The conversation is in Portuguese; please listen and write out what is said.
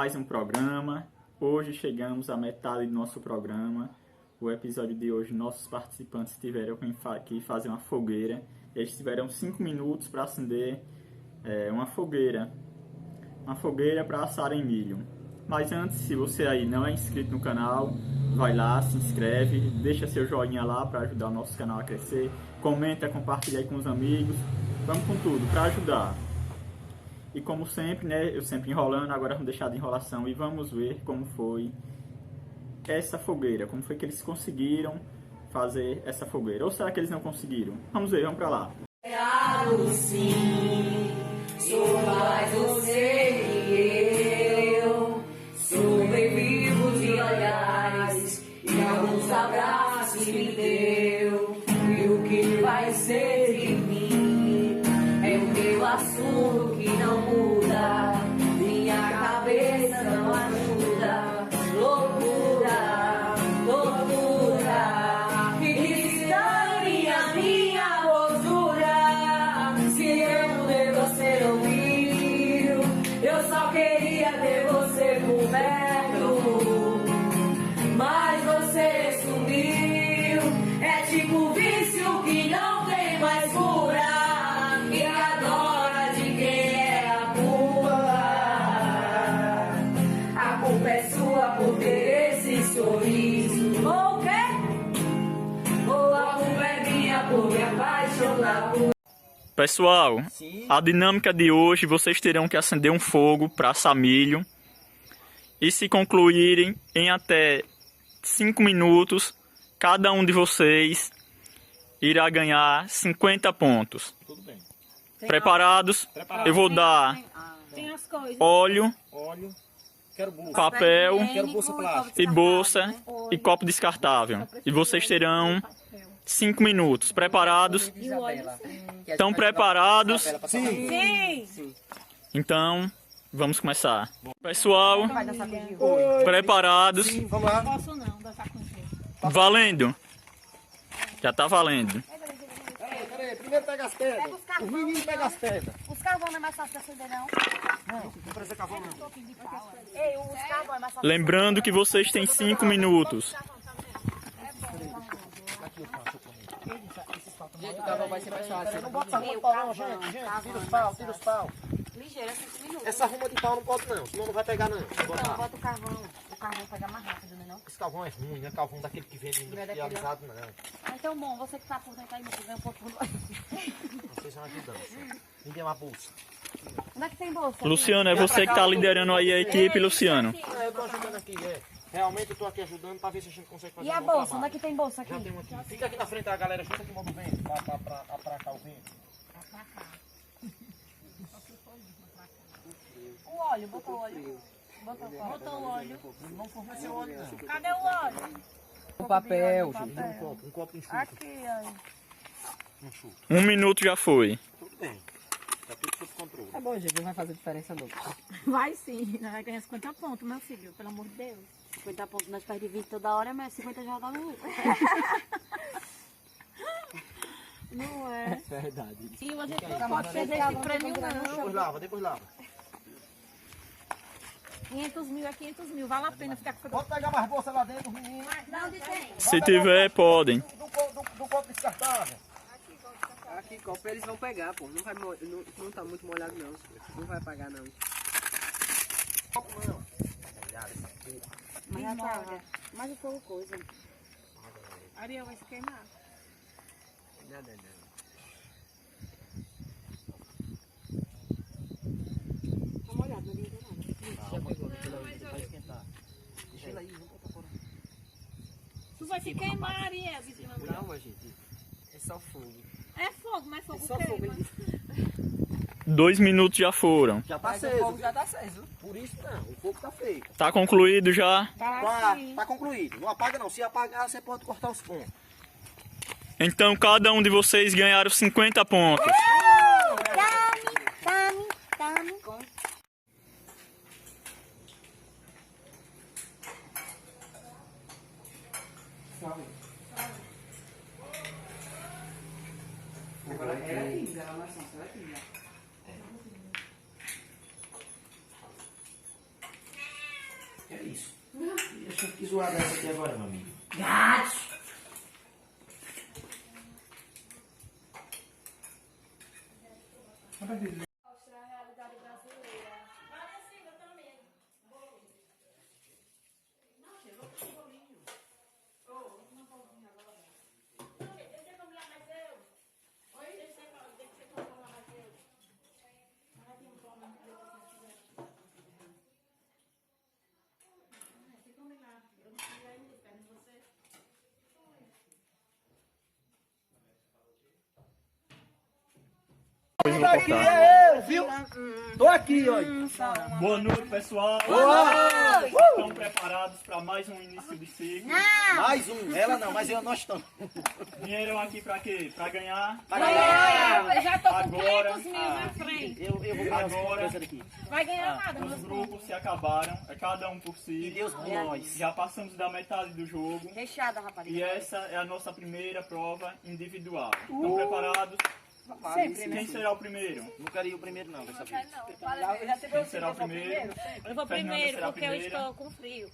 mais um programa. Hoje chegamos à metade do nosso programa. O episódio de hoje, nossos participantes tiveram que fazer uma fogueira. Eles tiveram 5 minutos para acender uma fogueira. Uma fogueira para assarem milho. Mas antes, se você aí não é inscrito no canal, vai lá, se inscreve, deixa seu joinha lá para ajudar o nosso canal a crescer. Comenta, compartilha aí com os amigos. Vamos com tudo para ajudar. E como sempre, né, eu sempre enrolando, agora vamos deixar de enrolação e vamos ver como foi essa fogueira, como foi que eles conseguiram fazer essa fogueira. Ou será que eles não conseguiram? Vamos ver, vamos pra lá. Sim, sou mais você e eu. Sobrevivo de olhares e alguns abraços que me deu. E o que vai ser de mim é o teu assunto que não muda. Minha cabeça não ajuda. Loucura, loucura. Me dane a minha postura. Se eu puder, você não viu. Eu só queria ter você por perto, mas você sumiu. É tipo vício que não tem mais cura. E agora de quem é a culpa? A culpa é sua por ter esse sorriso. Ou o quê? Ou a culpa é minha por me apaixonar por... Pessoal, a dinâmica de hoje, vocês terão que acender um fogo para assar milho. E se concluírem em até 5 minutos, cada um de vocês irá ganhar 50 pontos. Tudo bem. Preparados? Eu vou dar Tem as coisas. óleo, Quero bolsa. papel Quero bolsa plástica. e bolsa e copo descartável. E vocês terão 5 minutos. Preparados? E o óleo. Estão preparados? Sim. Sim. Então, vamos começar. Pessoal, preparados? Vamos lá. Posso não, dançar com você. Valendo! Já tá valendo. Peraí. Primeiro pega as pedras. O menino pega as pedras. Os carvões não é mais fácil de acender, não? Não precisa carvão não. Ei, os carvões é mais fácil. Lembrando que vocês têm 5 minutos. Gente, o carvão vai ser mais fácil. Não bota essa ruma de pau não, gente. Tira os pau. Ligeiro, 5 minutos. Essa ruma de pau não pode não, senão não vai pegar não. Não, Botar. bota o carvão. O carvão pega mais rápido, né não? Esse carvão é ruim, não é carvão daquele que vende industrializado não. Ah, então, bom, você que tá por dentro aí, meu filho, ganha um pouco. Vocês vão ajudando. Me dê uma bolsa. Onde é que tem bolsa? Luciano, é você que tá liderando aí a equipe, Luciano. Eu tô ajudando aqui, Realmente eu tô aqui ajudando pra ver se a gente consegue fazer E a um bom bolsa? Onde trabalho. é que tem bolsa aqui? Já tem um aqui. Fica aqui na frente da galera, junta aqui manda o vento, pra apracar o vento. O óleo, bota o óleo. Bota o óleo. Não forneceu óleo não. Cadê o óleo? O papel. Um copo enxuto. Aqui, aí. Enxuto. 1 minuto já foi. Tudo bem. Tá tudo sob controle. Tá bom, gente, não vai fazer diferença não. Vai sim, nós vai ganhar 50 pontos, meu filho, pelo amor de Deus. 50 pontos, nós perdemos 20 toda hora, mas 50 já dá no... Não é? Verdade. E a gente não pode perder esse prêmio, não. Depois lava. 500 mil é 500 mil, vale a pena ficar com... Pode pegar mais bolsa lá dentro, menino. Não, de tem. Se tiver, podem. Do copo descartável. Aqui, copo eles vão pegar, pô. Não, vai não tá muito molhado não. Não vai apagar não. Copo não. Olha essa porra. Mas já tá, olha. Mais o fogo coisa. Ariel vai se queimar. Nada não. Dá uma olhada, não adianta nada. Já pegou, vai esquentar. Deixa ele aí, vamos botar fora. Tu vai se queimar, Ariel. Calma, gente. É só fogo. É fogo, mas fogo Só fogo, queima. ele disse. 2 minutos já foram. Já tá Mas o aceso. fogo já tá aceso. Por isso não, o fogo tá feito. Tá concluído já. Tá concluído. Não apaga não. Se apagar, você pode cortar os pontos. Então cada um de vocês ganharam 50 pontos. Tame. Agora era 15, era mais fácil, era 15. zoada essa aqui agora, meu amigo. Mostrar a realidade brasileira. Viu? Tô aqui, ó. Boa noite, pessoal. Estão preparados para mais um início de ciclo? Mais um. Ela não, mas nós estamos. Vieram aqui para quê? Para ganhar? Eu já tô com Agora, 500 mil na frente. Eu vou ganhar Agora. essa daqui. Vai ganhar nada, Os meus grupos se acabaram, é cada um por E si. Deus por nós. Já passamos da metade do jogo. Fechada, rapariga. E essa é a nossa primeira prova individual. Estão preparados? Sempre, né? Quem será o primeiro? Não quero ir o primeiro não, dessa vez. Quem será o primeiro? Eu vou Fernanda primeiro, será a porque eu primeira. estou com frio.